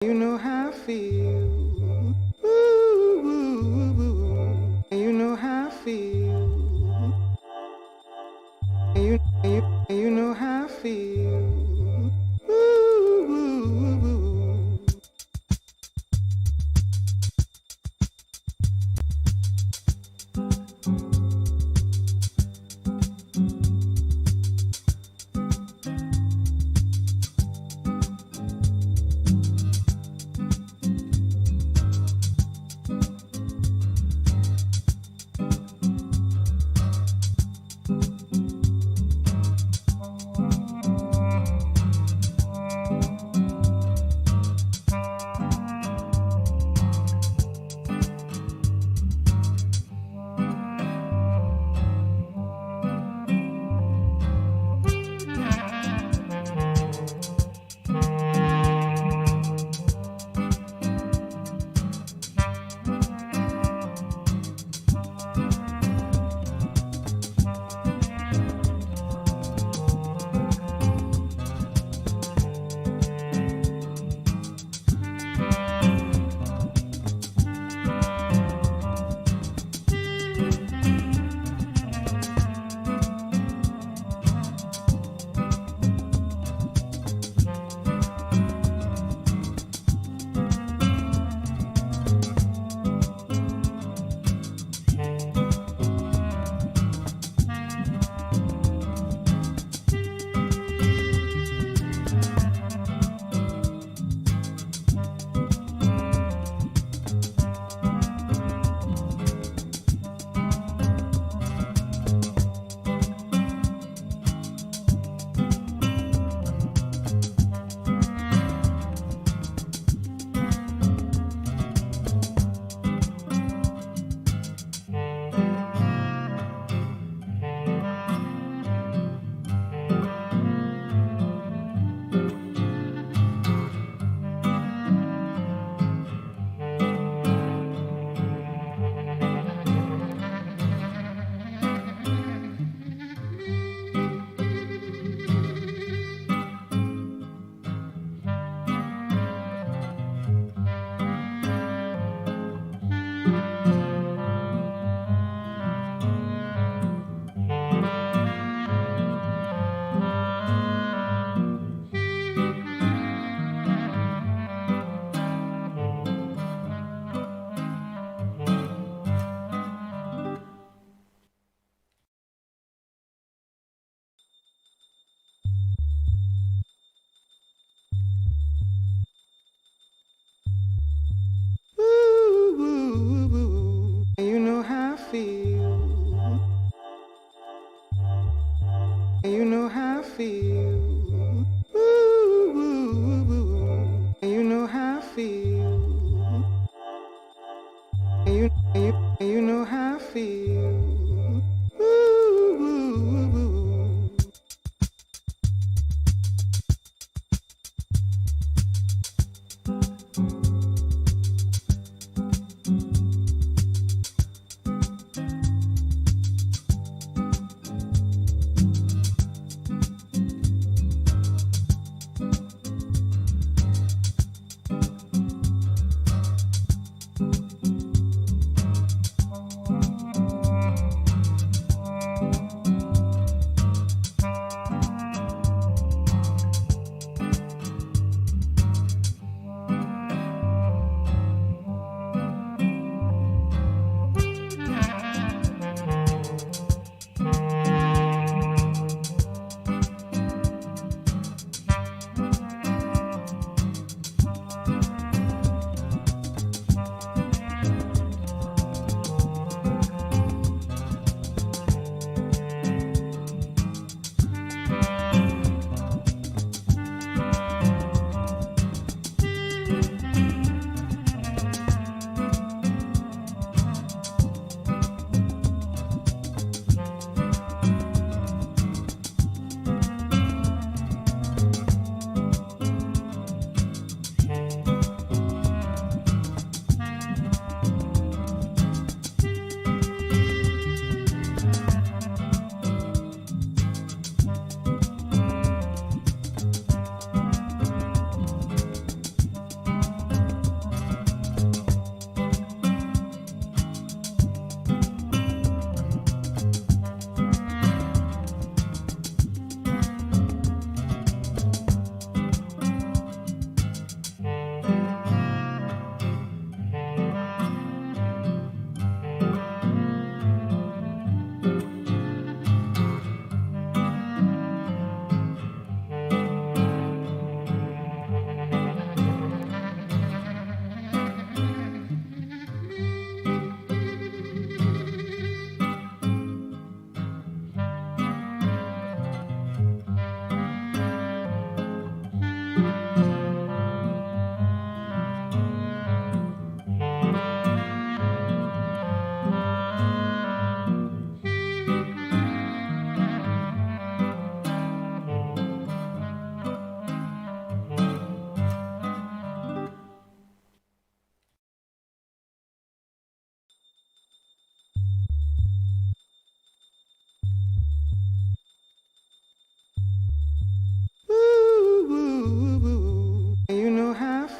You know how I feel. Ooh, ooh, ooh. You know how I feel. You know how I feel. Ooh, ooh, ooh.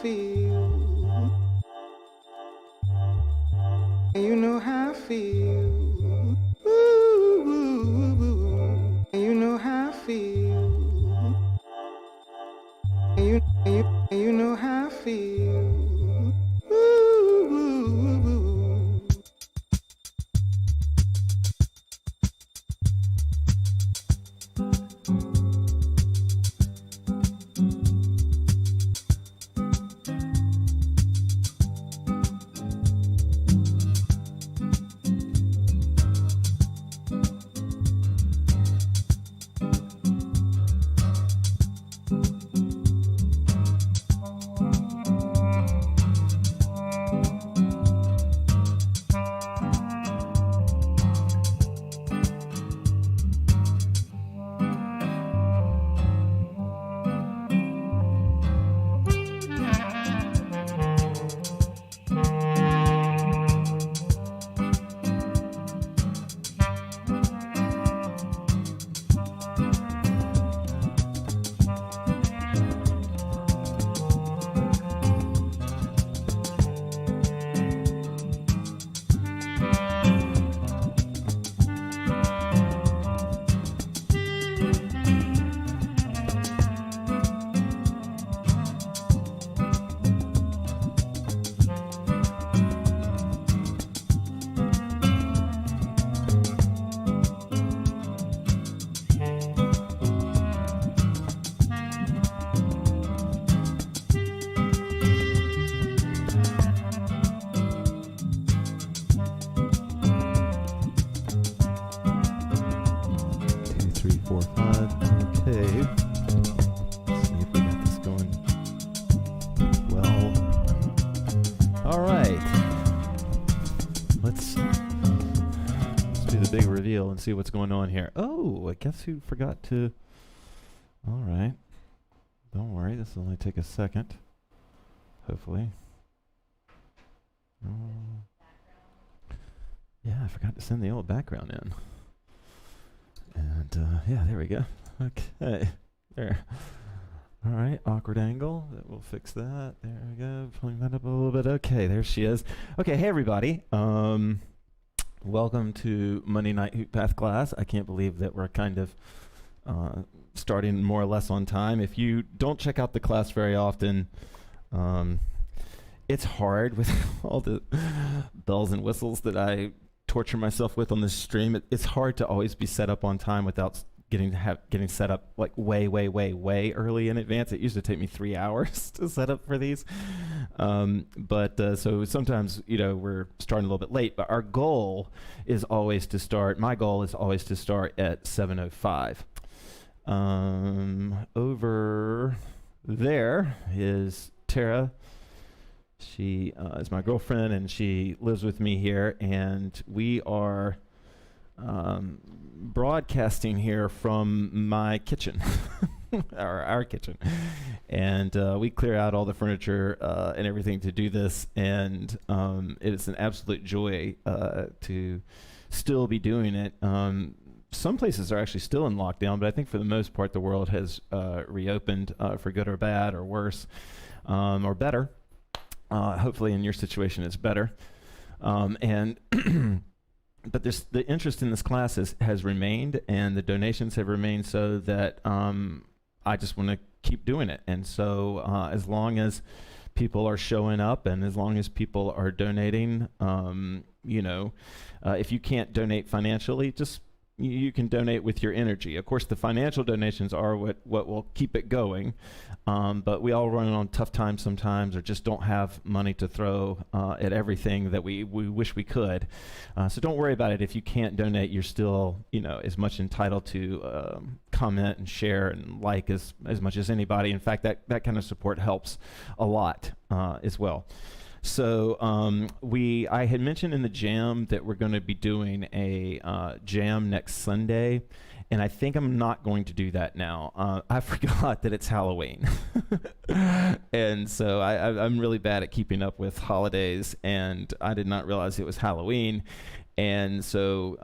feel. And you know how I feel. Ooh, and you know how I feel. And you know how I feel. Ooh. 4, 5. Okay. Let's see if we got this going well. All right. Let's do the big reveal and see what's going on here. Oh, I guess who forgot to... All right. Don't worry. This will only take a second. Hopefully. Yeah, I forgot to send the old background in. And yeah, there we go. Okay, there. All right, awkward angle. We'll fix that. There we go. Pulling that up a little bit. Okay, there she is. Okay, hey everybody. Welcome to Monday night HoopPath class. I can't believe that we're kind of starting more or less on time. If you don't check out the class very often, it's hard with all the bells and whistles that I torture myself with on this stream. It's hard to always be set up on time without getting set up like way early in advance. It used to take me 3 hours to set up for these. So sometimes, you know, we're starting a little bit late, but our goal is always to start, my goal is always to start at 7:05. Over there is Tara. She is my girlfriend, and she lives with me here, and we are broadcasting here from my kitchen, our kitchen, and we clear out all the furniture and everything to do this, and it is an absolute joy to still be doing it. Some places are actually still in lockdown, but I think for the most part the world has reopened for good or bad or worse or better. Hopefully in your situation it's better. But the interest in this class has remained, and the donations have remained, so that I just want to keep doing it. And so as long as people are showing up and as long as people are donating, you know, if you can't donate financially, just you can donate with your energy. Of course, the financial donations are what will keep it going, but we all run on tough times sometimes, or just don't have money to throw at everything that we wish we could. So don't worry about it. If you can't donate, you're still, you know, as much entitled to comment and share and like as much as anybody. In fact, that kind of support helps a lot as well. So I had mentioned in the jam that we're going to be doing a jam next Sunday, and I think I'm not going to do that now. I forgot that it's Halloween. And so I'm really bad at keeping up with holidays, and I did not realize it was Halloween. And so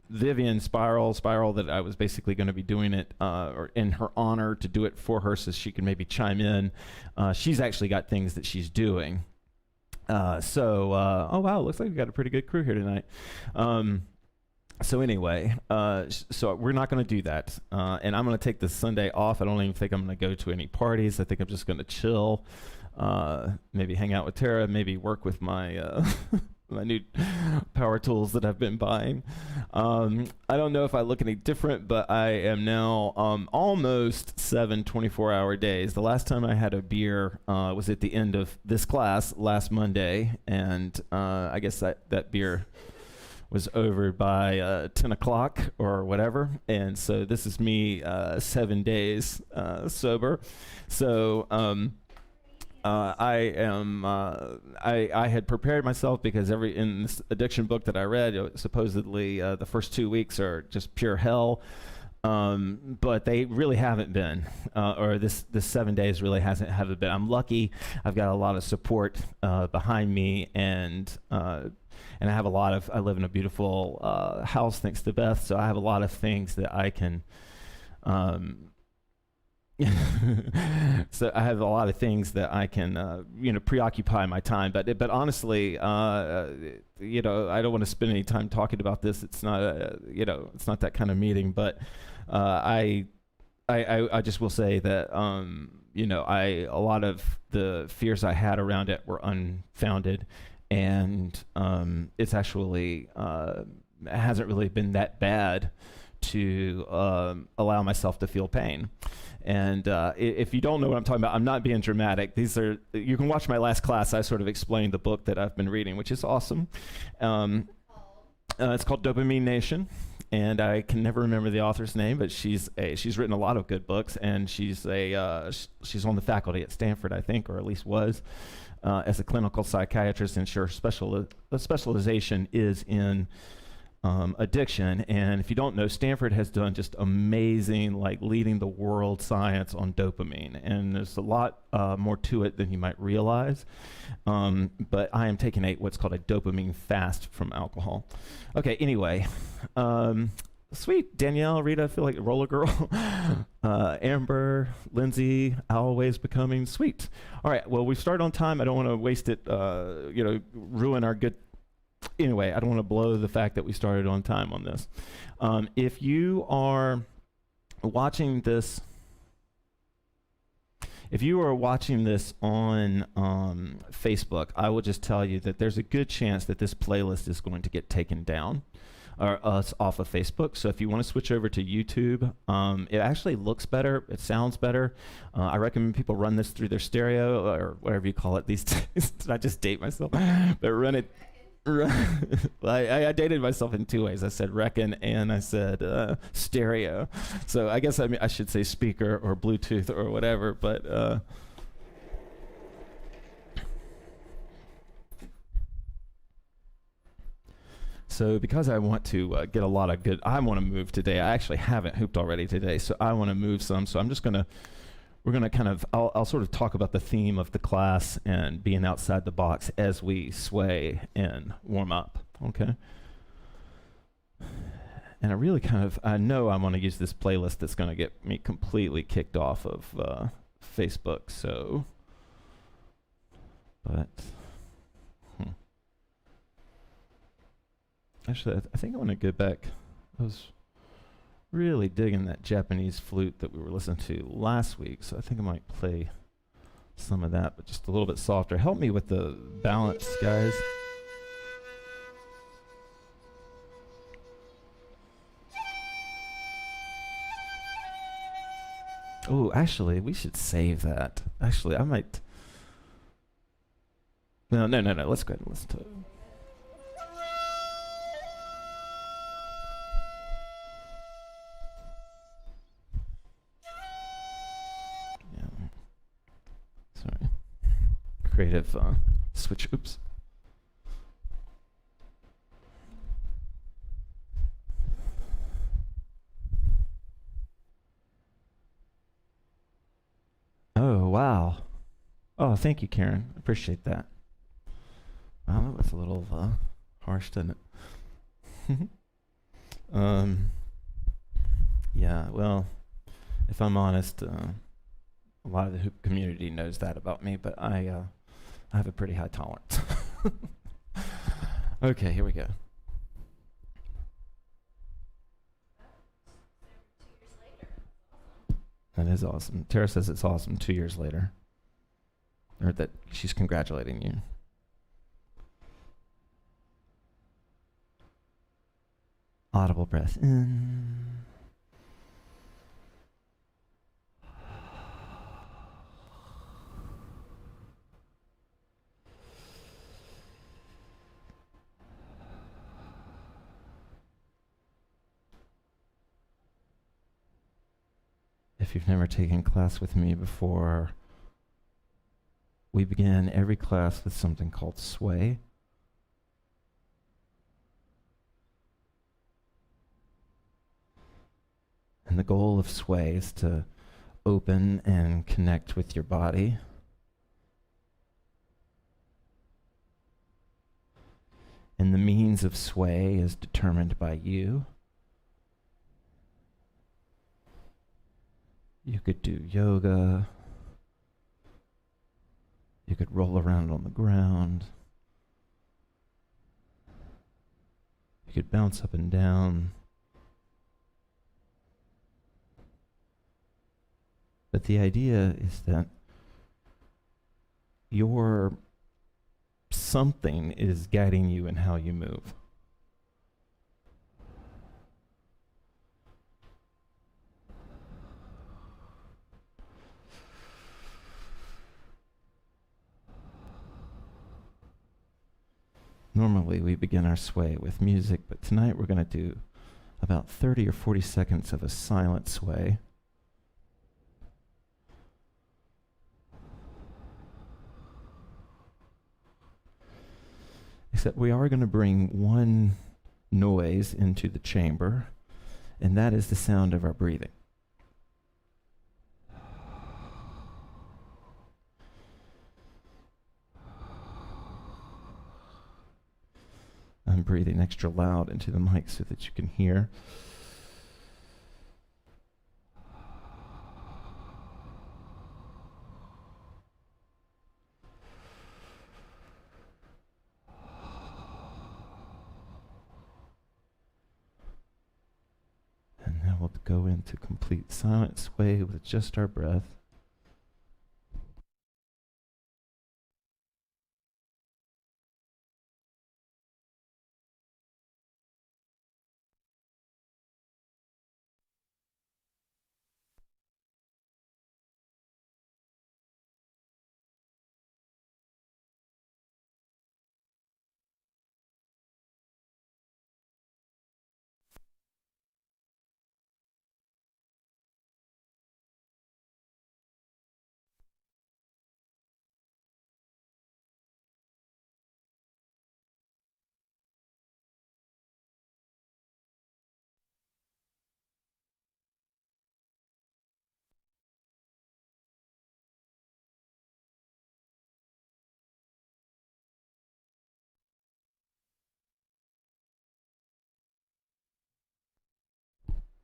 Vivian Spiral that I was basically going to be doing it or in her honor to do it for her so she can maybe chime in. She's actually got things that she's doing. Oh wow, looks like we've got a pretty good crew here tonight. So anyway, so we're not going to do that. And I'm going to take this Sunday off. I don't even think I'm going to go to any parties. I think I'm just going to chill, maybe hang out with Tara, maybe work with my my new power tools that I've been buying. I don't know if I look any different, but I am now almost 7 24-hour days. The last time I had a beer was at the end of this class last Monday, and I guess that beer was over by 10 o'clock or whatever, and so this is me 7 days sober. So I had prepared myself because in this addiction book that I read, supposedly the first 2 weeks are just pure hell, but they really haven't been, or this 7 days really haven't been. I'm lucky. I've got a lot of support behind me, and I have I live in a beautiful house thanks to Beth, so I have a lot of things that I can. So I have a lot of things that I can, preoccupy my time. But honestly, I don't want to spend any time talking about this. It's not, it's not that kind of meeting. But I just will say that, a lot of the fears I had around it were unfounded, and it's actually hasn't really been that bad to allow myself to feel pain. And if you don't know what I'm talking about, I'm not being dramatic. You can watch my last class. I sort of explained the book that I've been reading, which is awesome. It's called Dopamine Nation, and I can never remember the author's name, but she's written a lot of good books, and she's on the faculty at Stanford, I think, or at least was, as a clinical psychiatrist, and her specialization is in addiction. And if you don't know, Stanford has done just amazing, like leading the world science on dopamine, and there's a lot more to it than you might realize. But I am taking what's called a dopamine fast from alcohol. Okay, anyway, sweet. Danielle, Rita, I feel like a roller girl. Amber, Lindsay, always becoming sweet. All right, well, we start on time. I don't want to waste it, ruin our good. Anyway, I don't want to blow the fact that we started on time on this. If you are watching this, on Facebook, I will just tell you that there's a good chance that this playlist is going to get taken down or us off of Facebook. So if you want to switch over to YouTube, it actually looks better. It sounds better. I recommend people run this through their stereo or whatever you call it these days. I just date myself, but run it. I dated myself in 2 ways. I said reckon and I said stereo. So I guess I should say speaker or Bluetooth or whatever. But so because I want to get a lot of good, I want to move today. I actually haven't hooped already today, so I want to move some. So I'm just we're going to kind of, I'll sort of talk about the theme of the class and being outside the box as we sway and warm up, okay? And I know I want to use this playlist that's going to get me completely kicked off of Facebook, so, but, Actually, I think I want to go back. I was really digging that Japanese flute that we were listening to last week, so I think I might play some of that, but just a little bit softer. Help me with the balance, guys. Oh, actually, we should save that. Actually, I might... No. Let's go ahead and listen to it. Sorry. Creative switch. Oops. Oh, wow. Oh, thank you, Karen. Appreciate that. Wow, that was a little harsh, didn't it? Yeah, well, if I'm honest, a lot of the hoop community knows that about me, but I have a pretty high tolerance. Okay, here we go. That is awesome. Tara says it's awesome 2 years later. Or that she's congratulating you. Audible breath in. If you've never taken class with me before, we begin every class with something called sway. And the goal of sway is to open and connect with your body. And the means of sway is determined by you. You could do yoga. You could roll around on the ground. You could bounce up and down. But the idea is that your something is guiding you in how you move. Normally we begin our sway with music, but tonight we're going to do about 30 or 40 seconds of a silent sway. Except we are going to bring one noise into the chamber, and that is the sound of our breathing. I'm breathing extra loud into the mic so that you can hear. And now we'll go into complete silent sway with just our breath.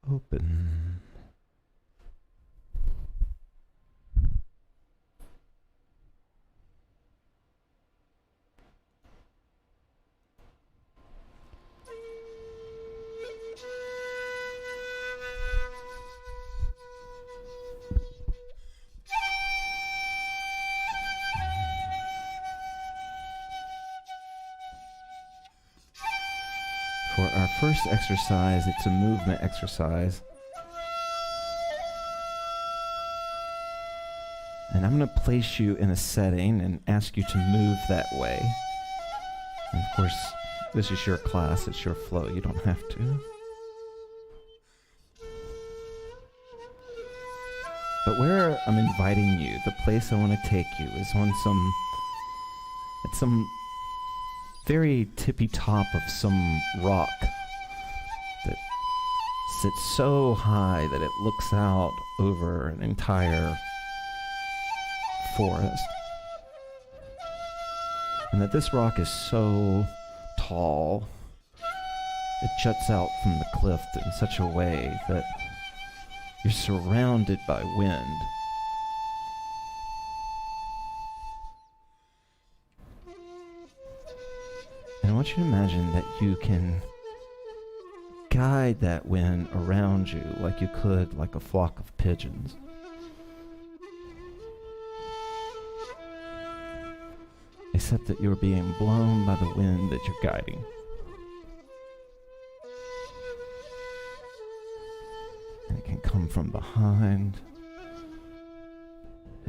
Open. For our first exercise, it's a movement exercise. And I'm going to place you in a setting and ask you to move that way. And of course, this is your class, it's your flow, you don't have to. But where I'm inviting you, the place I want to take you is on some very tippy top of some rock that sits so high that it looks out over an entire forest. And that this rock is so tall It juts out from the cliff in such a way that you're surrounded by wind. And I want you to imagine that you can guide that wind around you like you could like a flock of pigeons. Except that you're being blown by the wind that you're guiding. And it can come from behind.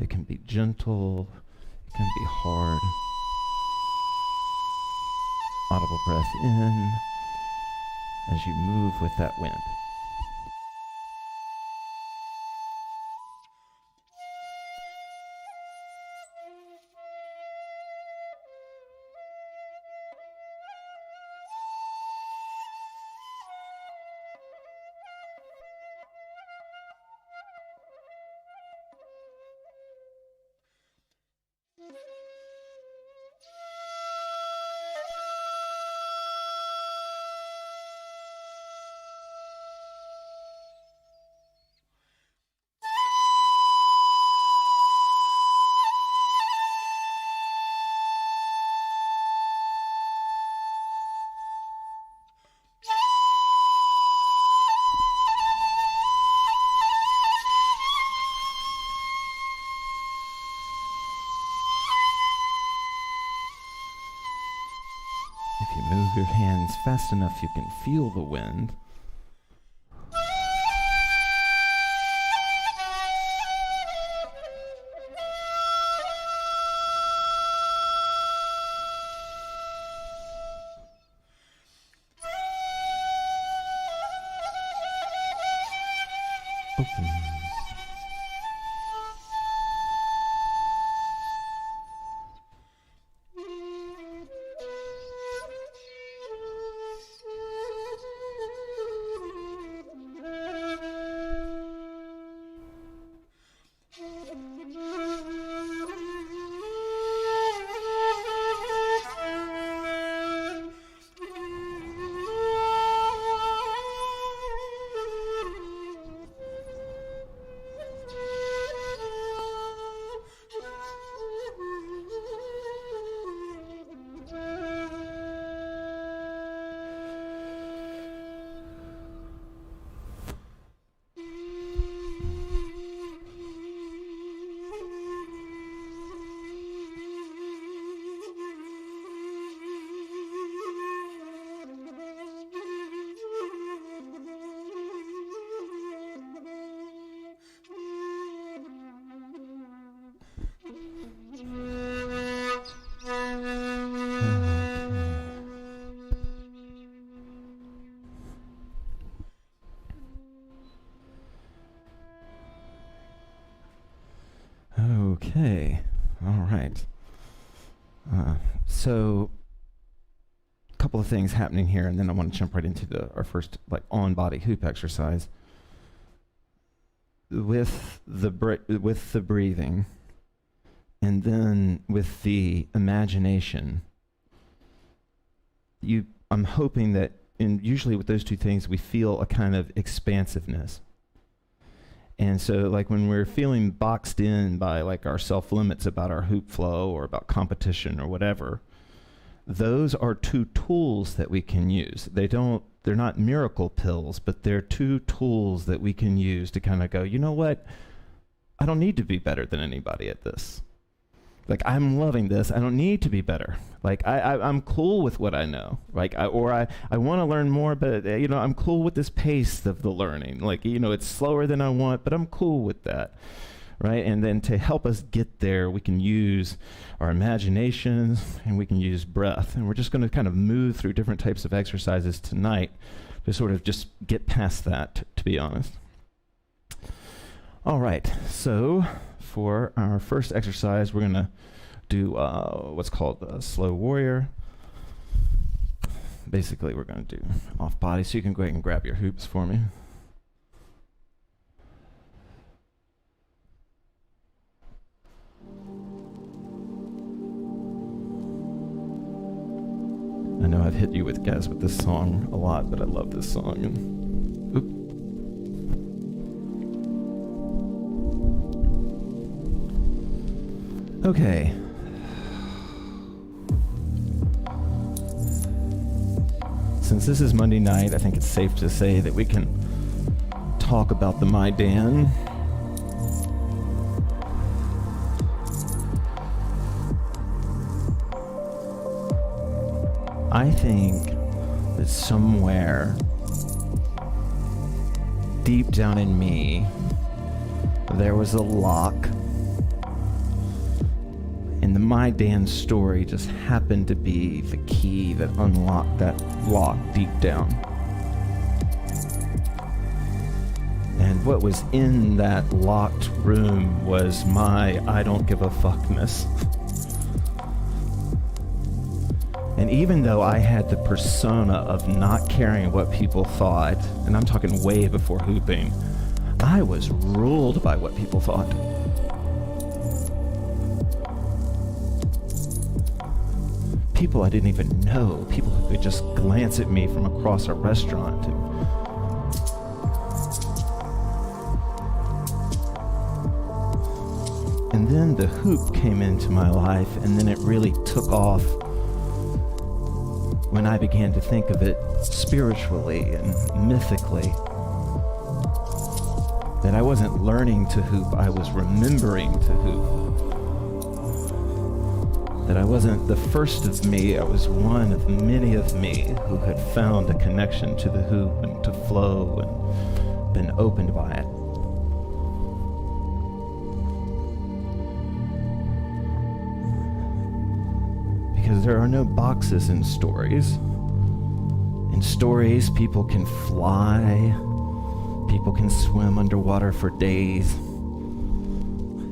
It can be gentle. It can be hard. Audible breath in as you move with that wind. If you move your hands fast enough, you can feel the wind. Open. Okay, all right. So, a couple of things happening here, and then I want to jump right into our first on-body hoop exercise. With the breathing, and then with the imagination, I'm hoping that, usually with those two things, we feel a kind of expansiveness. And so when we're feeling boxed in by our self-limits about our hoop flow or about competition or whatever, those are two tools that we can use. They're not miracle pills, but they're two tools that we can use to kind of go, you know what? I don't need to be better than anybody at this. I'm loving this. I don't need to be better. I'm cool with what I know. I want to learn more, but I'm cool with this pace of the learning. It's slower than I want, but I'm cool with that, right? And then to help us get there, we can use our imaginations and we can use breath. And we're just going to kind of move through different types of exercises tonight to sort of just get past that, to be honest. All right, so for our first exercise, we're going to do what's called a slow warrior. Basically, we're going to do off body, so you can go ahead and grab your hoops for me. I know I've hit you with guys with this song a lot, but I love this song. Okay. Since this is Monday night, I think it's safe to say that we can talk about the My Dan. I think that somewhere deep down in me, there was a lock, and the My Dan story just happened to be the key that unlocked that lock deep down. And what was in that locked room was my I don't give a fuckness. And even though I had the persona of not caring what people thought, and I'm talking way before hooping, I was ruled by what people thought. People I didn't even know, people who could just glance at me from across a restaurant. And then the hoop came into my life, and then it really took off when I began to think of it spiritually and mythically. That I wasn't learning to hoop, I was remembering to hoop. That I wasn't the first of me, I was one of many of me who had found a connection to the hoop and to flow and been opened by it. Because there are no boxes in stories. In stories, people can fly, people can swim underwater for days,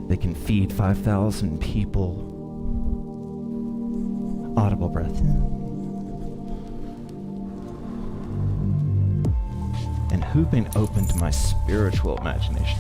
they can feed 5,000 people. Audible breath in. And hooping opened my spiritual imagination.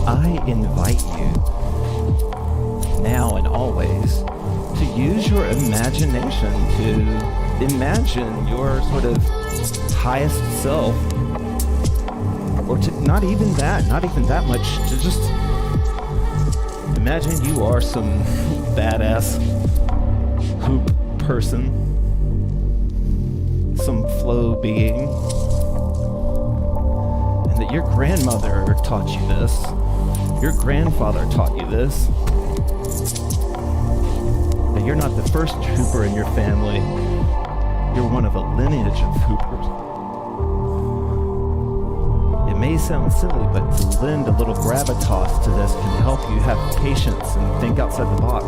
I invite you, now and always, to use your imagination to imagine your sort of highest self, or to not even that much, to just imagine you are some badass hoop person, some flow being, and that your grandmother taught you this, your grandfather taught you this, that you're not the first hooper in your family, you're one of a lineage of hoopers. It may sound silly, but to lend a little gravitas to this can help you have patience and think outside the box.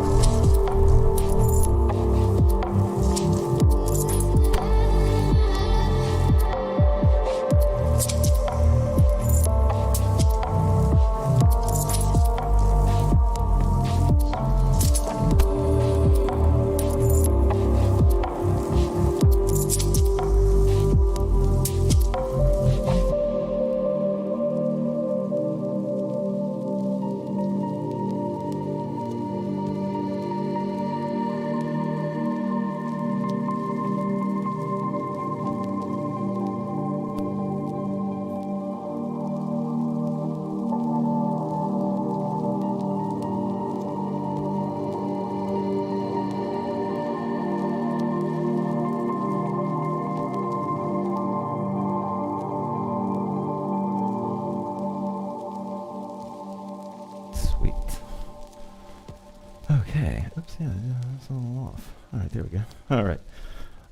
Okay. Oops, yeah, it's a little off. All right, there we go. All right.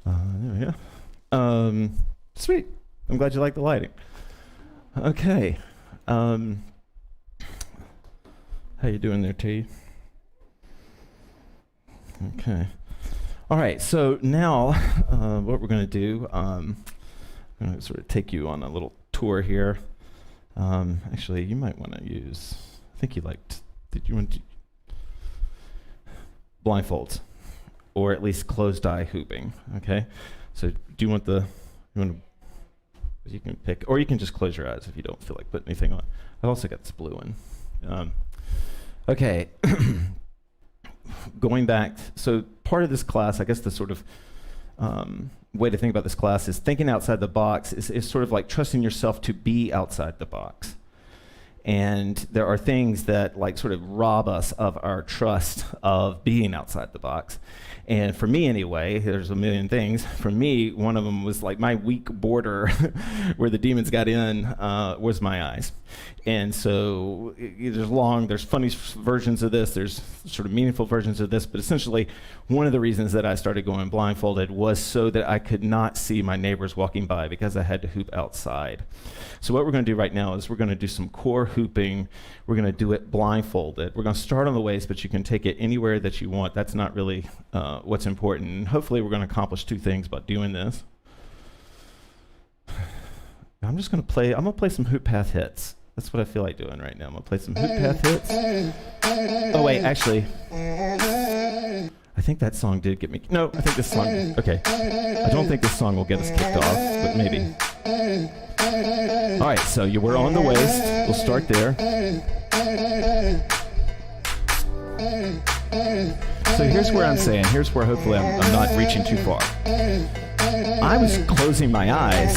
There we go. Sweet. I'm glad you like the lighting. Okay. How you doing there, T? Okay. All right, so now what we're going to do, I'm going to sort of take you on a little tour here. Actually, you might want to use, I think you liked, did you want to, blindfolds, or at least closed eye hooping, okay? So do you want the, you can pick, or you can just close your eyes if you don't feel like putting anything on. I've also got this blue one. Okay. Going back, so part of this class, I guess the sort of way to think about this class is thinking outside the box is sort of like trusting yourself to be outside the box. And there are things that like sort of rob us of our trust of being outside the box. And for me anyway, there's a million things. For me, one of them was like my weak border where the demons got in was my eyes. And so there's funny versions of this, there's sort of meaningful versions of this, but essentially one of the reasons that I started going blindfolded was so that I could not see my neighbors walking by because I had to hoop outside. So what we're going to do right now is we're going to do some core hooping. We're going to do it blindfolded. We're going to start on the waist, but you can take it anywhere that you want. That's not really what's important. And hopefully we're going to accomplish two things by doing this. I'm just going to play, I'm going to play some HoopPath hits. That's what I feel like doing right now. I'm going to play some HoopPath hits. Oh, wait, actually, I think that song did get me, no, I think this song, okay. I don't think this song will get us kicked off, but maybe. All right, so we're on the waist. We'll start there. So here's where I'm saying, here's where hopefully I'm not reaching too far. I was closing my eyes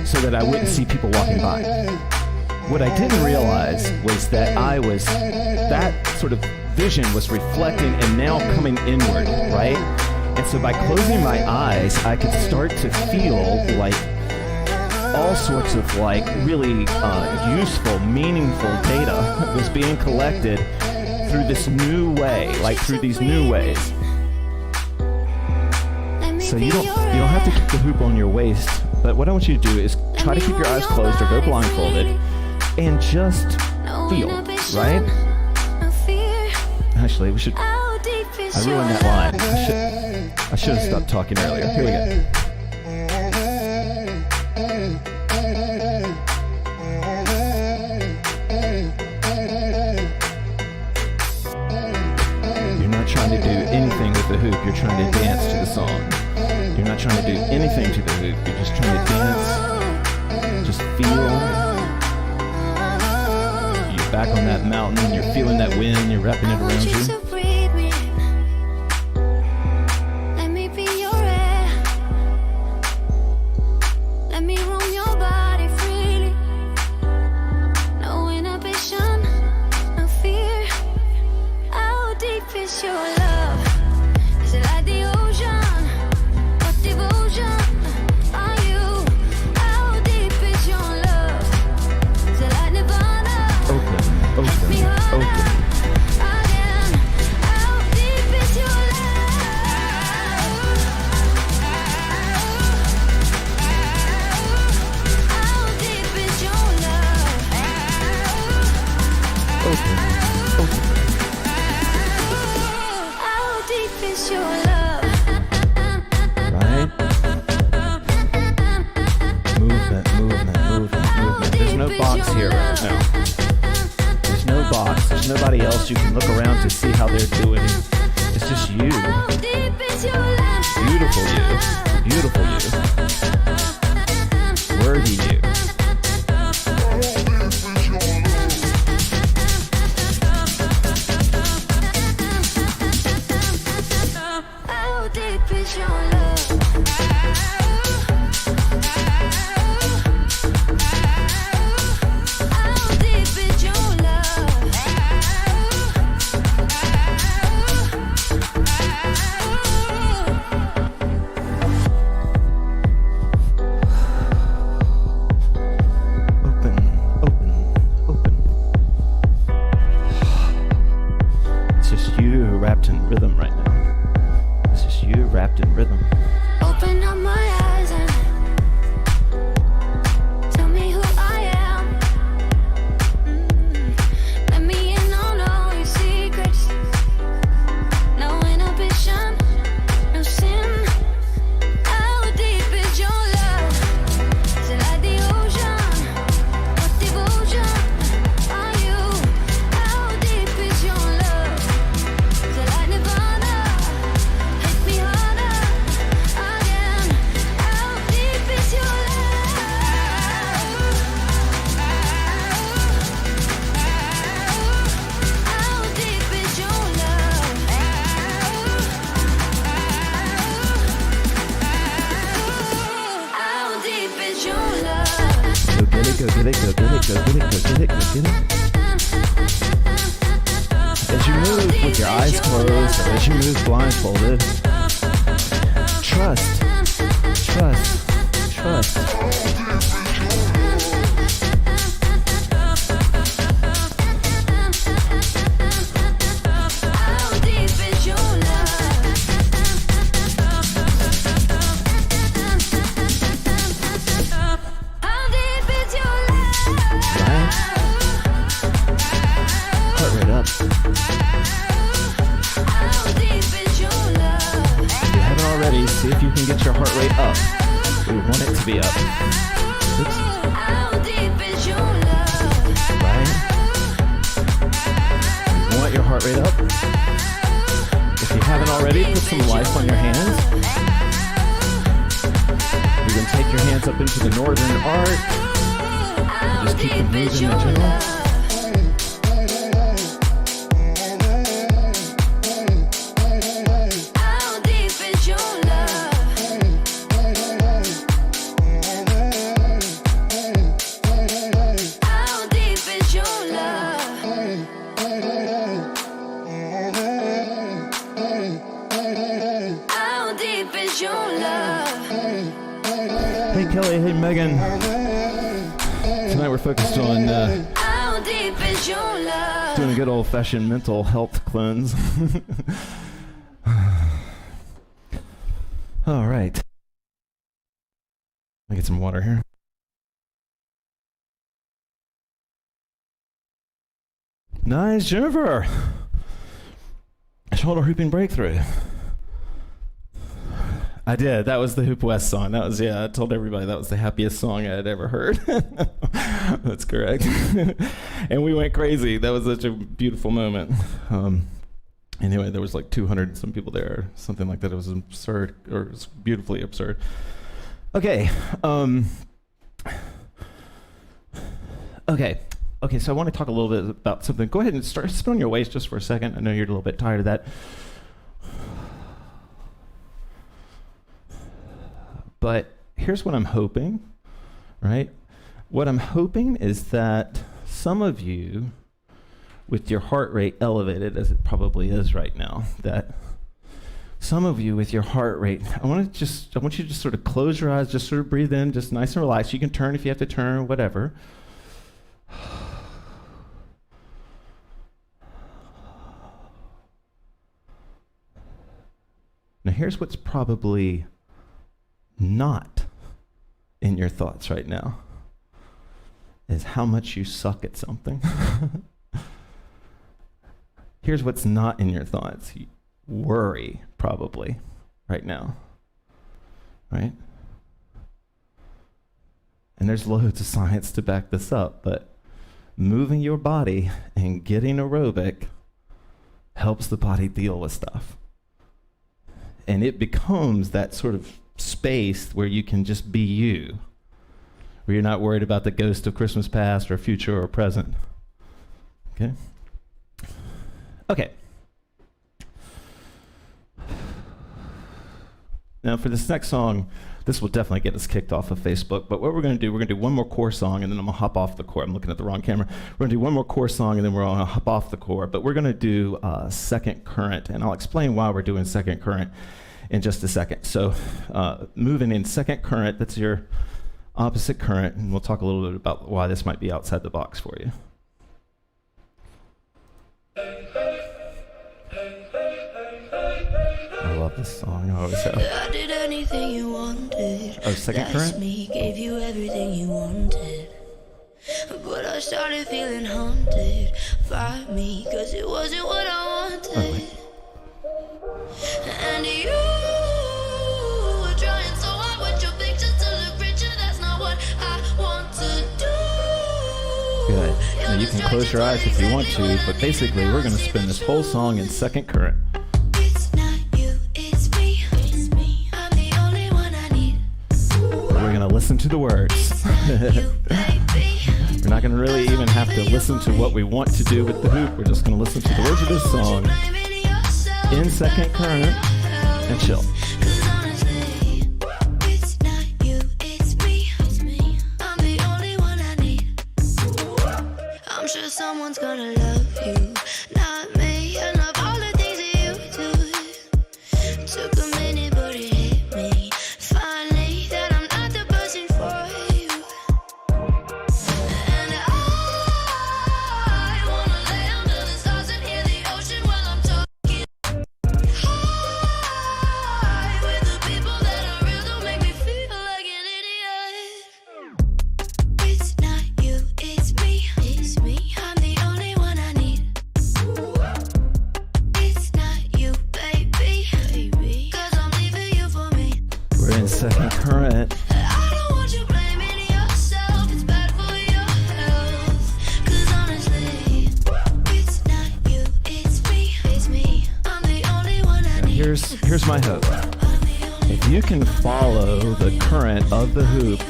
so that I wouldn't see people walking by. What I didn't realize was that that sort of vision was reflecting and now coming inward, right? And so by closing my eyes, I could start to feel like all sorts of like really useful, meaningful data was being collected through this new way, like through these new ways. So you don't have to keep the hoop on your waist, but what I want you to do is try to keep your eyes closed or go blindfolded and just feel, right? Actually, I ruined that line. I should have stopped talking earlier. Here we go. To do anything with the hoop, you're trying to dance to the song. You're not trying to do anything to the hoop, you're just trying to dance, just feel. You're back on that mountain, you're feeling that wind, you're wrapping it around you. You can look around to see how they're doing. It's just you. Beautiful you. Beautiful you. Worthy you. How deep is your love? wrapped in rhythm right now. This is you wrapped in rhythm. Open up my eyes and tell me who I am. Let me in on all your secrets. No inhibition, no sin. How deep is your love? Is it like the ocean? What devotion are you? How deep is your love? Is it like Nirvana? Hit me harder again. How deep is your love? How deep is your love? How deep is your love? Go get it, go get it, go get it, go get it, go get it, go get it. As you move with your eyes closed, or as you move blindfolded, trust, trust, trust. How deep is your love? How deep is your love? Right? Heart rate up. How deep is your love? If you haven't already, see if you can get your heart rate up. We want it to be up. Oops. How deep is your love? Right? You want your heart rate up? If you haven't already, put some life on your hands. You can take your hands up into the northern arc. How Just keep them deep is moving your in general. love? How deep is your love? How deep is your love? How deep is your love? Hey Kelly, hey Megan. Tonight we're focused on How deep is your love? doing a good old-fashioned mental health cleanse. All right. Let me get some water here. Nice, Jennifer. Shoulder hooping breakthrough. I did. That was the Hoop West song. That was, yeah, I told everybody that was the happiest song I had ever heard. That's correct. And we went crazy. That was such a beautiful moment. Anyway, there was like 200 and some people there, something like that. It was absurd, or it was beautifully absurd. Okay. Okay, so I want to talk a little bit about something. Go ahead and start spin on your waist just for a second. I know you're a little bit tired of that. But here's what I'm hoping, right? What I'm hoping is that some of you, with your heart rate elevated, as it probably is right now, that some of you with your heart rate, I want you to just sort of close your eyes, just sort of breathe in, just nice and relaxed. You can turn if you have to turn, whatever. Now here's what's probably not in your thoughts right now, is how much you suck at something. Here's what's not in your thoughts. Worry, probably, right now, right? And there's loads of science to back this up, but moving your body and getting aerobic helps the body deal with stuff. And it becomes that sort of space where you can just be you, where you're not worried about the ghost of Christmas past or future or present. Okay? Okay. Now for this next song, this will definitely get us kicked off of Facebook, but what we're going to do, we're going to do one more core song, and then I'm going to hop off the core. I'm looking at the wrong camera. We're going to do one more core song, and then we're going to hop off the core, but we're going to do Second Current, and I'll explain why we're doing Second Current in just a second. So moving in Second Current, that's your opposite current, and we'll talk a little bit about why this might be outside the box for you. love this song. I always have. I did anything you wanted. Oh, second That's current? me, gave you everything you wanted. But I started feeling haunted. Fight me, cause it wasn't what I wanted. And you were trying so hard with your picture to look richer. That's not what I want to do. Good. Now you can close your eyes if you want to, but basically we're going to spin this whole song in second current. It's not you, it's me. It's me. I'm the only one I need. We're going to listen to the words. You, baby. We're not going to really even have to listen to what we want to do with the hoop. We're just going to listen to the words of this song in second current and chill. Cause honestly, it's not you, it's me. It's me. I'm the only one I need. I'm sure someone's gonna love you, not me. And of all the things that you do, took a minute but it hit me. Finally, that I'm not the person for you. And I wanna lay under the stars and hear the ocean while I'm talking. High with the people that are real, don't make me feel like an idiot. It's not you, it's me. It's me. I'm the only one I need. It's not you, baby. Cause I'm leaving you for me. We're in second current. I don't want you blaming yourself. It's bad for your health. Cause honestly, it's not you, it's me. It's me. I'm the only one I Now need. here's my hope. I'm the only If you can follow the current of the hoop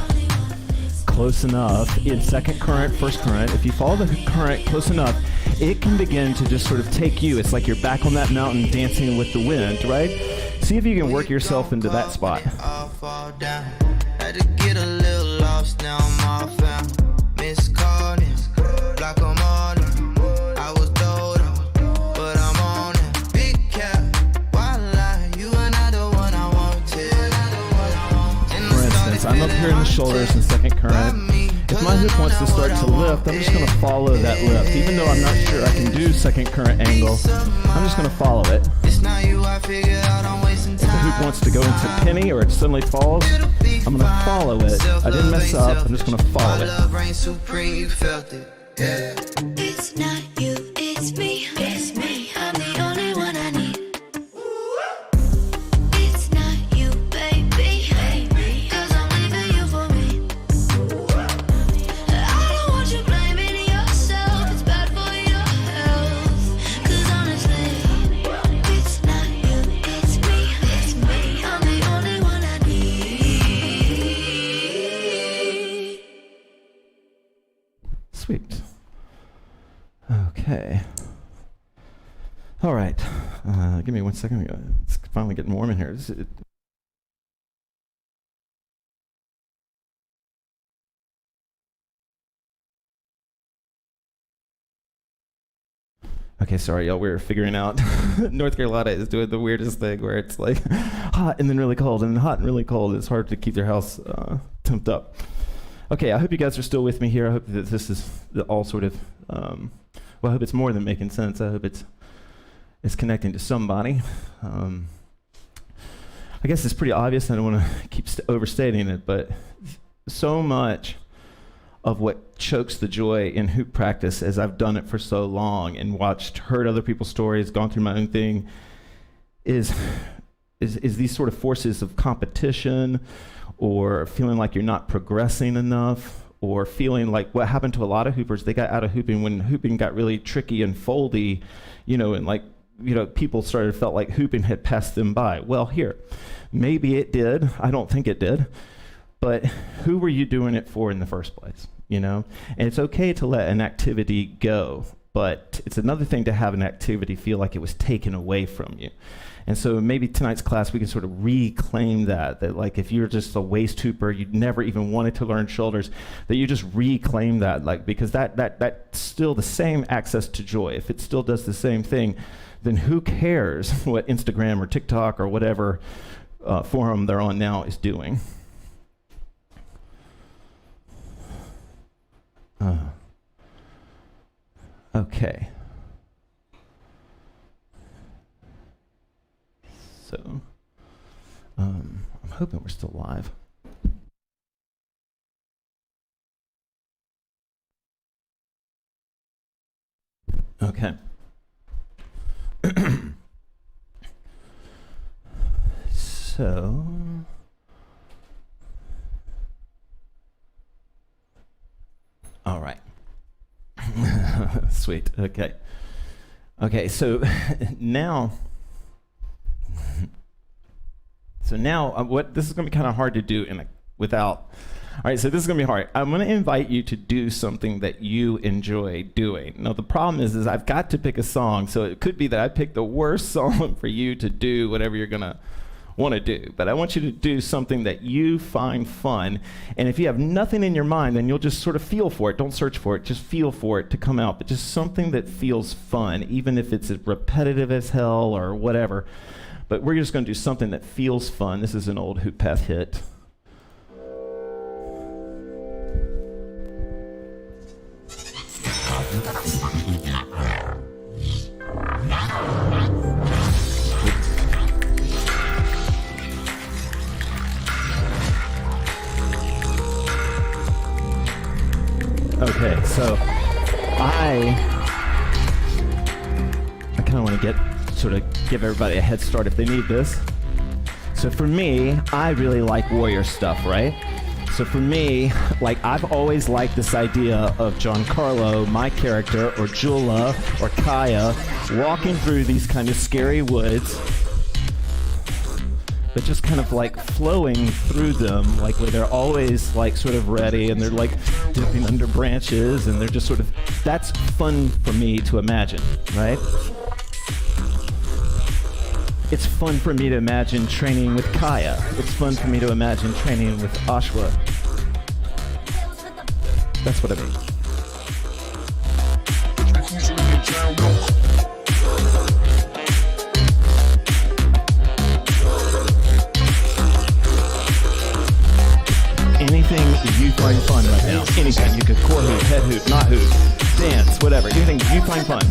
close enough in second current, first current, if you follow the current close enough, it can begin to just sort of take you. It's like you're back on that mountain dancing with the wind, right? See if you can work yourself into that spot. I'll fall down. Had to get a little lost, now I'm all found. Miss calling, block 'em all down. I was told, but I'm on it. Big cap, why lie? You are not the one I wanted. For instance, I'm up here in the shoulders in second current. If my hoop wants to start to lift, I'm just going to follow that lift. Even though I'm not sure I can do second current angle, I'm just going to follow it. It's not you, I figured out I'm wasting If the time. hoop wants to go into penny or it suddenly falls, I'm going to follow it. I didn't mess up. I'm just going to follow My it. love reigns supreme, you felt it. Yeah. It's not you, it's me. It's me. I'm the only one I need. It's not you, baby. Cause I'm leaving you for me. I don't want you blaming yourself. It's bad for your health. Cause honestly, it's not you, it's me. It's me. I'm the only one I need. Sweet. Okay. All right. Give me 1 second. It's finally getting warm in here. Okay, sorry, y'all. We're figuring out. North Carolina is doing the weirdest thing where it's like hot and then really cold, and hot and really cold. It's hard to keep their house temped up. Okay, I hope you guys are still with me here. I hope that this is all sort of, well, I hope it's more than making sense. I hope it's connecting to somebody. I guess it's pretty obvious. I don't want to keep overstating it, but so much of what chokes the joy in hoop practice, as I've done it for so long and heard other people's stories, gone through my own thing, is these sort of forces of competition, or feeling like you're not progressing enough, or feeling like what happened to a lot of hoopers, they got out of hooping when hooping got really tricky and foldy, and people felt like hooping had passed them by. Well, here, maybe it did. I don't think it did. But who were you doing it for in the first place, And it's okay to let an activity go, but it's another thing to have an activity feel like it was taken away from you. And so maybe tonight's class, we can sort of reclaim that like if you're just a waist hooper, you never even wanted to learn shoulders, that you just reclaim that, because that's still the same access to joy. If it still does the same thing, then who cares what Instagram or TikTok or whatever forum they're on now is doing? Okay. So I'm hoping we're still live. Okay. So, all right. Sweet. Okay. Okay. So now, what this is going to be kind of hard to do without. All right. So this is going to be hard. I'm going to invite you to do something that you enjoy doing. Now the problem is I've got to pick a song. So it could be that I pick the worst song for you to do whatever you're going to want to do, but I want you to do something that you find fun. And if you have nothing in your mind, then you'll just sort of feel for it. Don't search for it, just feel for it to come out, but just something that feels fun, even if it's repetitive as hell or whatever. But we're just going to do something that feels fun. This is an old HoopPath hit. Okay, so I kind of want to give everybody a head start if they need this. So for me, I really like warrior stuff, right? So for me, like I've always liked this idea of Giancarlo, my character, or Jula, or Kaya, walking through these kind of scary woods, but just kind of like flowing through them, like where they're always like sort of ready and they're like dipping under branches and they're just sort of, that's fun for me to imagine, right? It's fun for me to imagine training with Kaya. It's fun for me to imagine training with Ashwa. That's what I mean. Anything you find fun right now. Anything. You could core hoop, head hoop, not hoop, dance, whatever. Anything you find fun.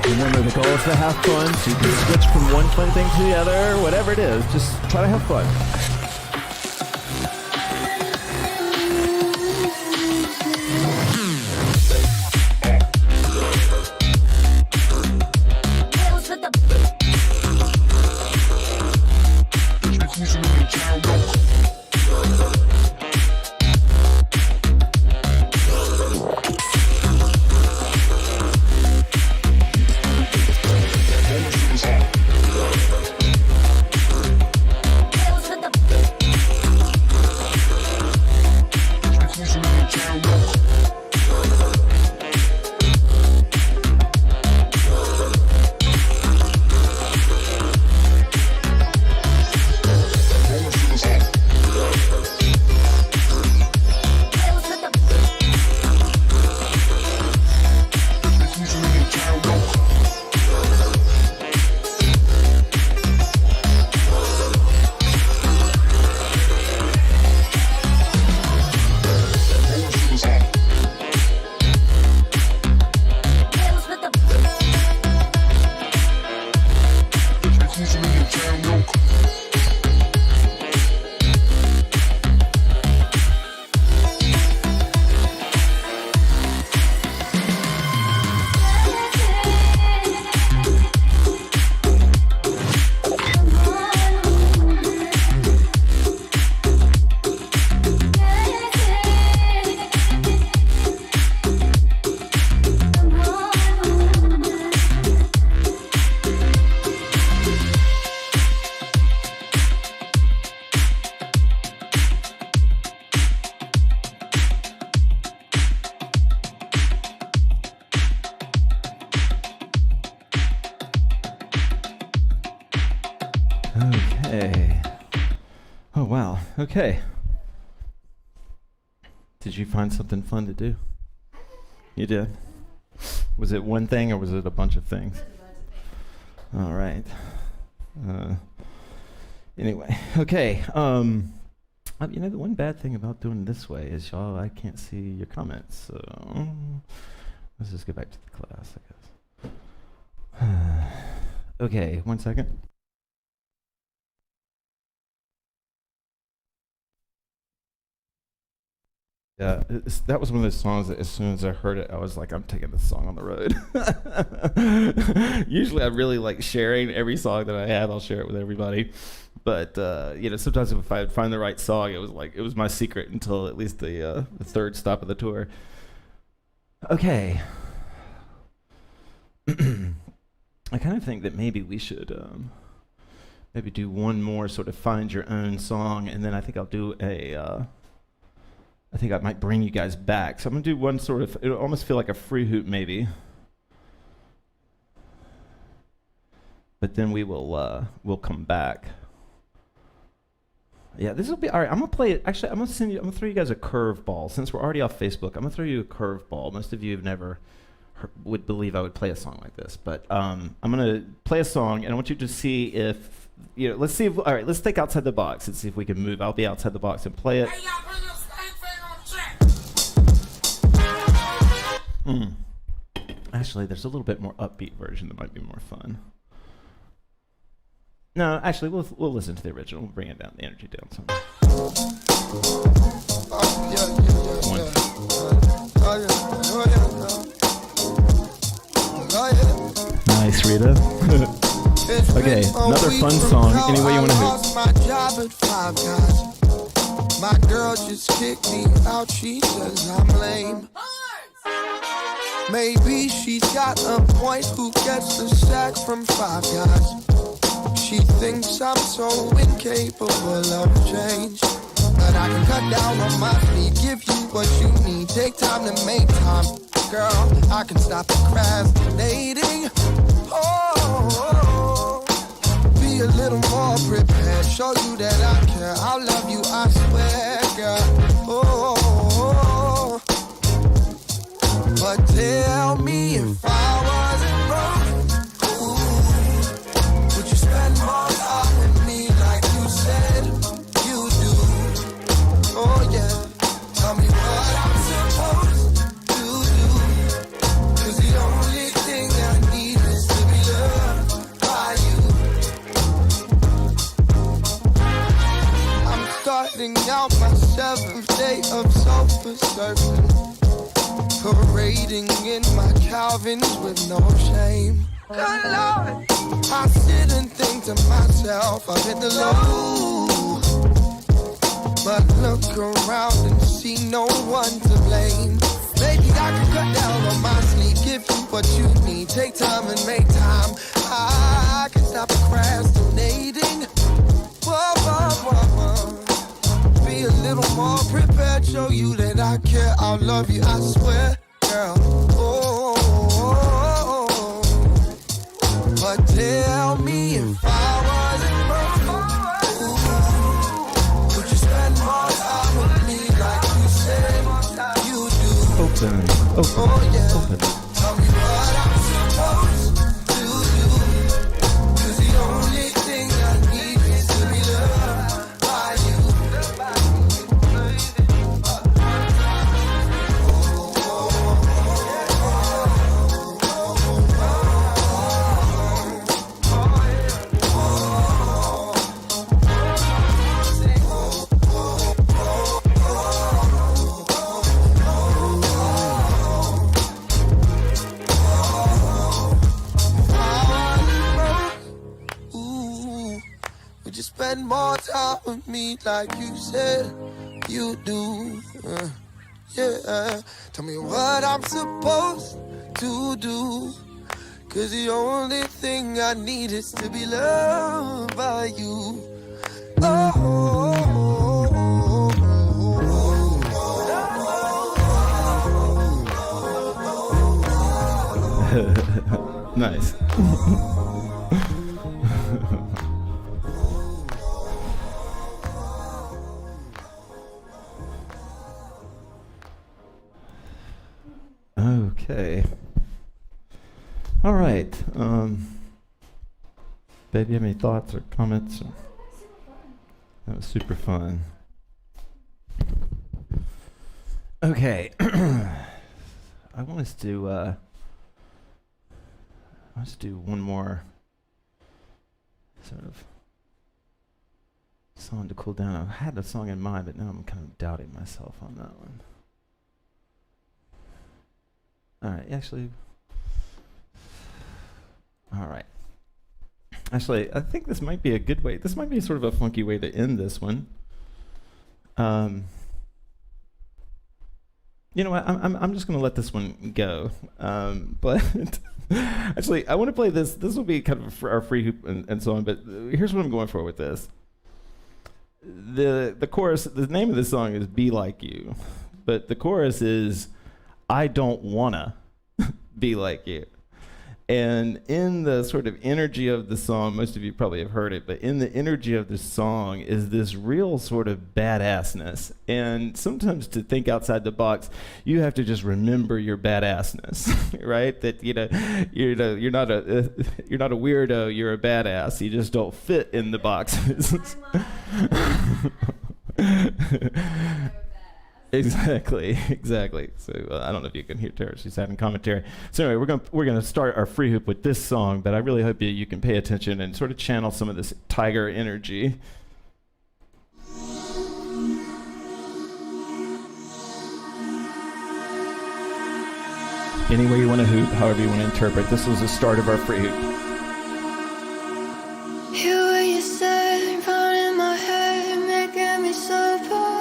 Remember, the goal is to have fun, so you can switch from one fun thing to the other, whatever it is, just try to have fun. Okay. Did you find something fun to do? You did? Was it one thing or was it a bunch of things? All right. Anyway, okay. You know, the one bad thing about doing it this way is, y'all, I can't see your comments. So let's just get back to the class, I guess. Okay, 1 second. Yeah, that was one of those songs that as soon as I heard it, I was like, I'm taking this song on the road. Usually I really like sharing every song that I have. I'll share it with everybody. But, you know, sometimes if I find the right song, it was my secret until at least the third stop of the tour. Okay. I kind of think that maybe we should maybe do one more sort of find your own song, and then I think I'll do I think I might bring you guys back. So I'm gonna do one sort of, it'll almost feel like a free hoop maybe. But then we'll come back. Yeah, this will be, all right, I'm gonna play it, actually I'm gonna throw you guys a curveball. Since we're already off Facebook, I'm gonna throw you a curveball. Most of you have never would believe I would play a song like this, but I'm gonna play a song and I want you to see if, you know, let's see if, all right, let's think outside the box and see if we can move. I'll be outside the box and play it. Actually, there's a little bit more upbeat version that might be more fun. No, actually, we'll listen to the original. We'll bring it down, the energy down some. Nice, Rita. Okay, another fun song. Any way you want to hoop. My job at Five Guys. My girl just kicked me out. She says I'm lame. Maybe she's got a point. Who gets the sack from Five Guys? She thinks I'm so incapable of change. But I can cut down on my feet, give you what you need. Take time to make time. Girl, I can stop procrastinating. Oh, be a little more prepared. Show you that I care. I'll love you, I swear, girl. Oh, but tell me if I wasn't broke, ooh, would you spend more time with me like you said you do? Oh yeah, tell me what I'm supposed to do, 'cause the only thing I need is to be loved by you. I'm starting out my 7th day of sofa surfing, parading in my Calvins with no shame. Good Lord, I sit and think to myself, I've hit the low, but look around and see no one to blame. Maybe I can cut down on my sleep, give you what you need. Take time and make time. I can stop procrastinating. Whoa, whoa, whoa, whoa. Be a little more prepared, show you that I care. I'll love you, I swear, girl. Oh, oh, oh, oh. But tell me if I wasn't broke, ooh, would you spend more time with me like you said you do? Open. Oh yeah, open. Tell me what I'm supposed to do, 'cause the only thing I need is to be loved by you. Spend more time with me like you said you do. Yeah, tell me what I'm supposed to do, 'cause the only thing I need is to be loved by you. Oh, Nice. Okay. All right. Babe, you have any thoughts or comments? That was super fun. Okay. I want us to do one more sort of song to cool down. I had a song in mind, but now I'm kind of doubting myself on that one. All right, actually. All right. Actually, I think this might be a good way. This might be sort of a funky way to end this one. You know what? I'm just going to let this one go. But actually, I want to play this. This will be kind of our free hoop and so on. But here's what I'm going for with this. The chorus. The name of the song is "Be Like You," but the chorus is "I don't wanna be like you." And in the sort of energy of the song, most of you probably have heard it, but in the energy of the song is this real sort of badassness. And sometimes to think outside the box, you have to just remember your badassness, right? That you're not a weirdo, you're a badass. You just don't fit in the boxes. Exactly. So I don't know if you can hear Tara; she's having commentary. So anyway, we're gonna start our free hoop with this song, but I really hope you can pay attention and sort of channel some of this tiger energy. Any way you want to hoop, however you want to interpret. This was the start of our free hoop. Hear what you said, round in my head, making me so bored.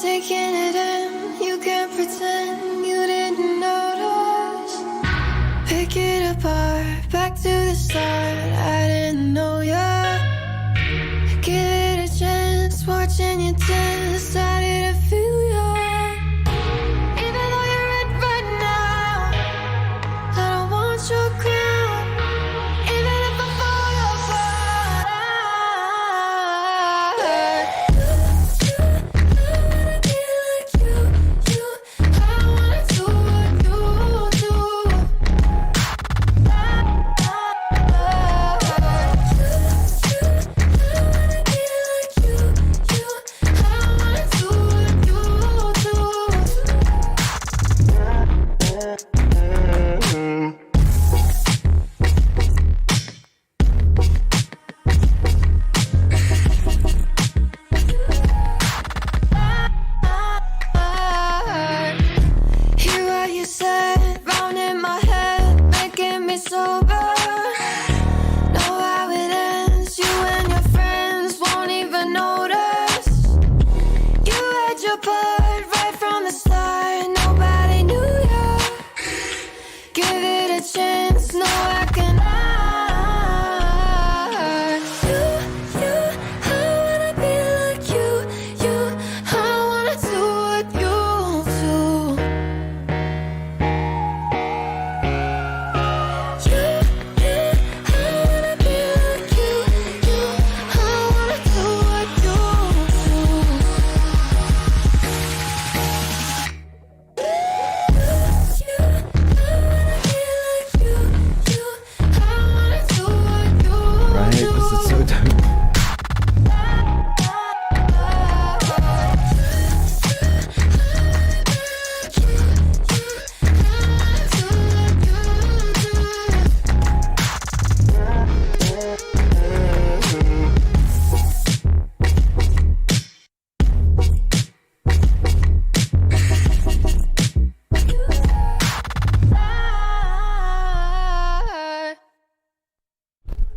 Taking it in, you can't pretend you didn't notice. Pick it apart, back to the start, I didn't know ya. Give it a chance, watching you dance, started to feel ya. Even though you're red right now, I don't want your crown. Even if I fall apart,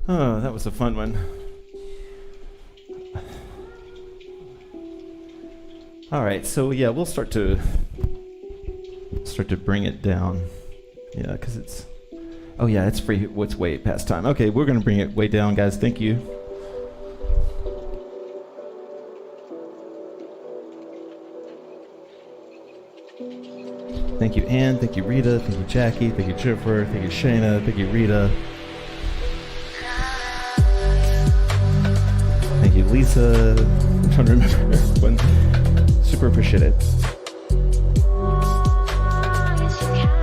Oh, that was a fun one. All right, so yeah, we'll start to bring it down. Yeah, because it's, oh yeah, it's free. It's way past time. Okay, we're gonna bring it way down, guys. Thank you. Thank you, Ann. Thank you, Rita. Thank you, Jackie. Thank you, Jennifer. Thank you, Shayna. Thank you, Rita. Thank you, Lisa. I'm trying to remember everyone. Super appreciate it. Yes, you can.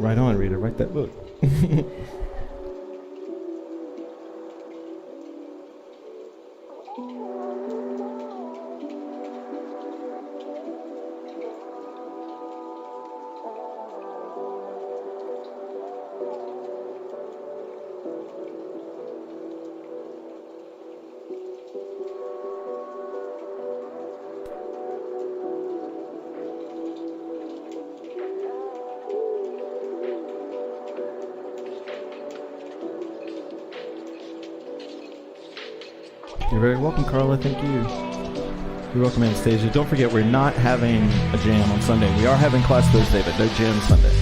Right on, reader. Write that book. You're very welcome, Carla. Thank you. You're welcome, Anastasia. Don't forget, we're not having a jam on Sunday. We are having class Thursday, but no jam Sunday.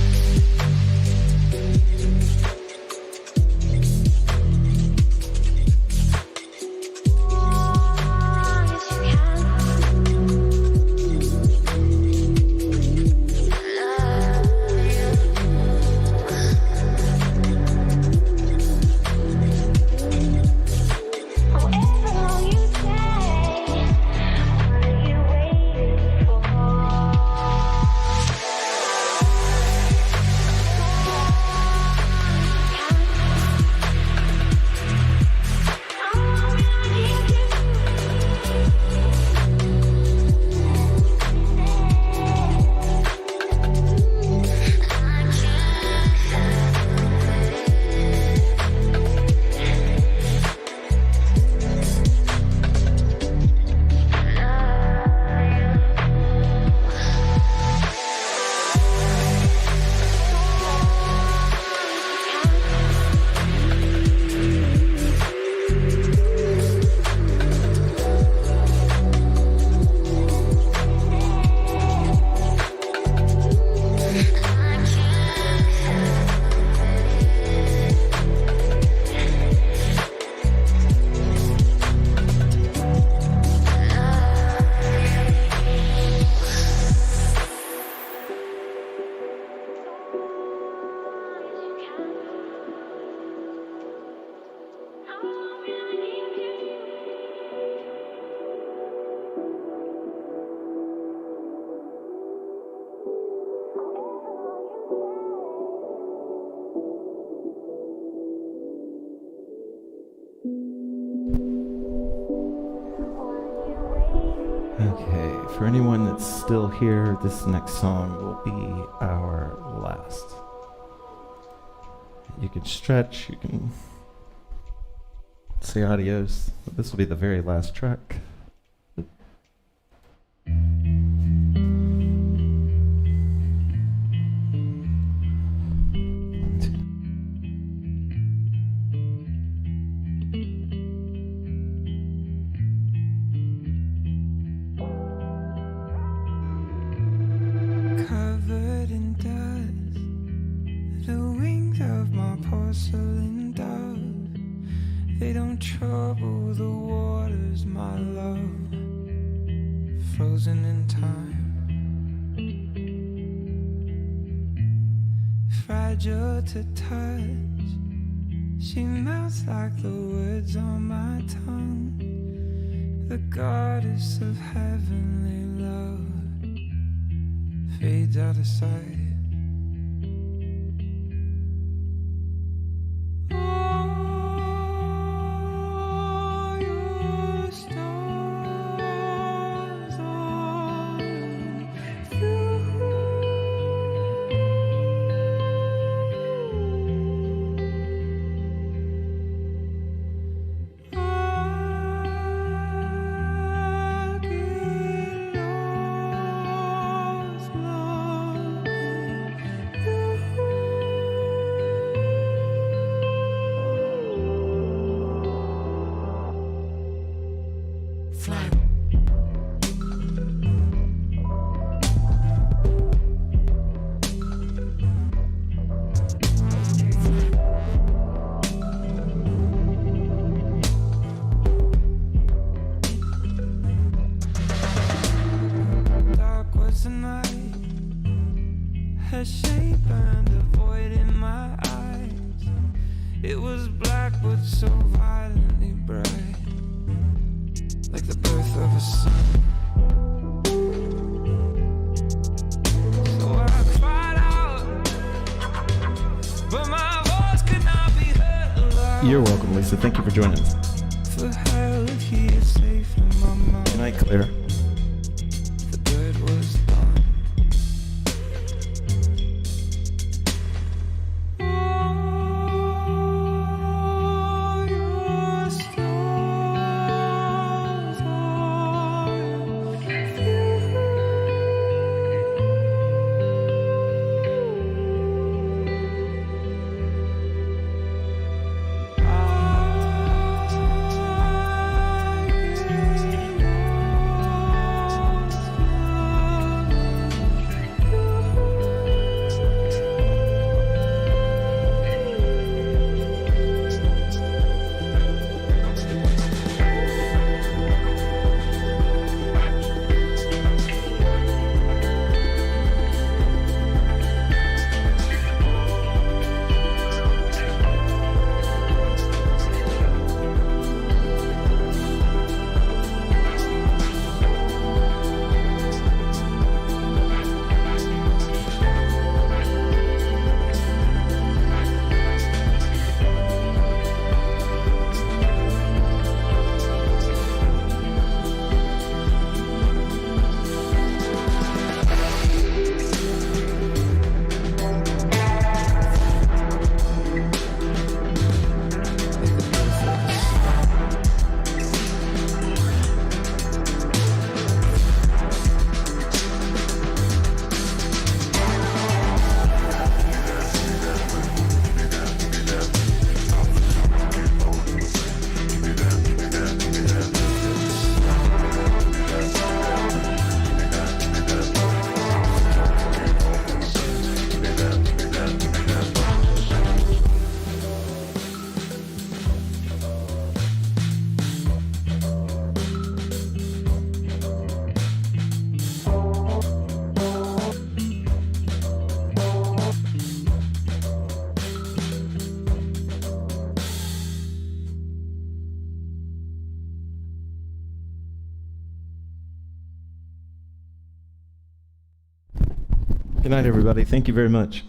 Okay, for anyone that's still here, this next song will be our last. You can stretch, you can say adios, but this will be the very last track. Covered in dust, the wings of my porcelain dove, they don't trouble the waters, my love, frozen in time, fragile to touch, she melts like the words on my tongue, the goddess of heavenly love fades out of sight. Oh, your stars on through. I get lost, loving you. Fly. Dark was the night, her shape and a void in my eyes. It was black but so violently bright, like the birth of a sun. So I cried out, You're welcome, Lisa. Thank you for joining us. For hell, he is safe in my mind. Good night, Claire. The bird was done. Oh, your stars Good night, everybody. Thank you very much.